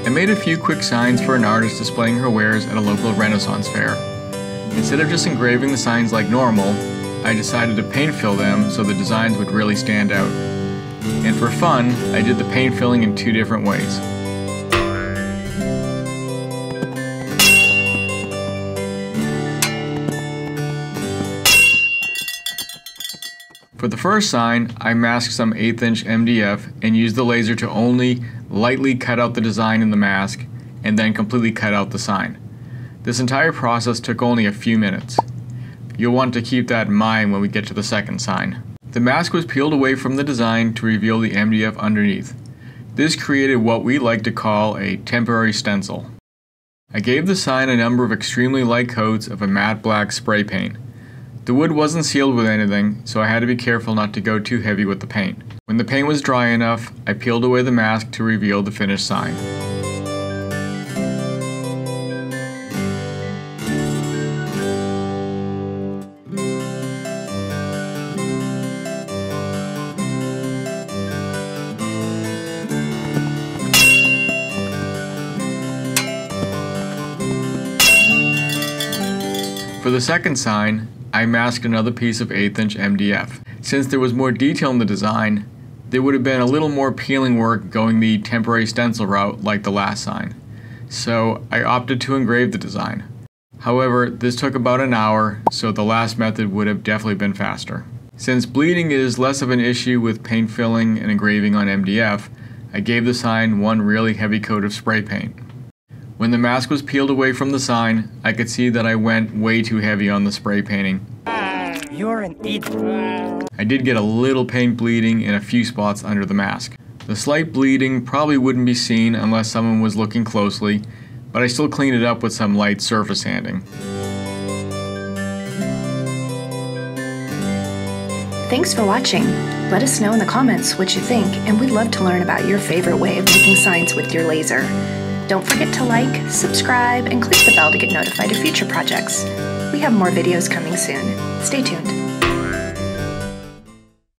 I made a few quick signs for an artist displaying her wares at a local Renaissance fair. Instead of just engraving the signs like normal, I decided to paint fill them so the designs would really stand out. And for fun, I did the paint filling in two different ways. For the first sign, I masked some 1/8" MDF and used the laser to only lightly cut out the design in the mask and then completely cut out the sign. This entire process took only a few minutes. You'll want to keep that in mind when we get to the second sign. The mask was peeled away from the design to reveal the MDF underneath. This created what we like to call a temporary stencil. I gave the sign a number of extremely light coats of a matte black spray paint. The wood wasn't sealed with anything, so I had to be careful not to go too heavy with the paint. When the paint was dry enough, I peeled away the mask to reveal the finished sign. For the second sign, I masked another piece of 1/8" MDF. Since there was more detail in the design, there would have been a little more peeling work going the temporary stencil route like the last sign. So I opted to engrave the design. However, this took about an hour, so the last method would have definitely been faster. Since bleeding is less of an issue with paint filling and engraving on MDF, I gave the sign one really heavy coat of spray paint. When the mask was peeled away from the sign, I could see that I went way too heavy on the spray painting. You're an idiot. I did get a little paint bleeding in a few spots under the mask. The slight bleeding probably wouldn't be seen unless someone was looking closely, but I still cleaned it up with some light surface sanding. Thanks for watching. Let us know in the comments what you think, and we'd love to learn about your favorite way of making signs with your laser. Don't forget to like, subscribe, and click the bell to get notified of future projects. We have more videos coming soon. Stay tuned.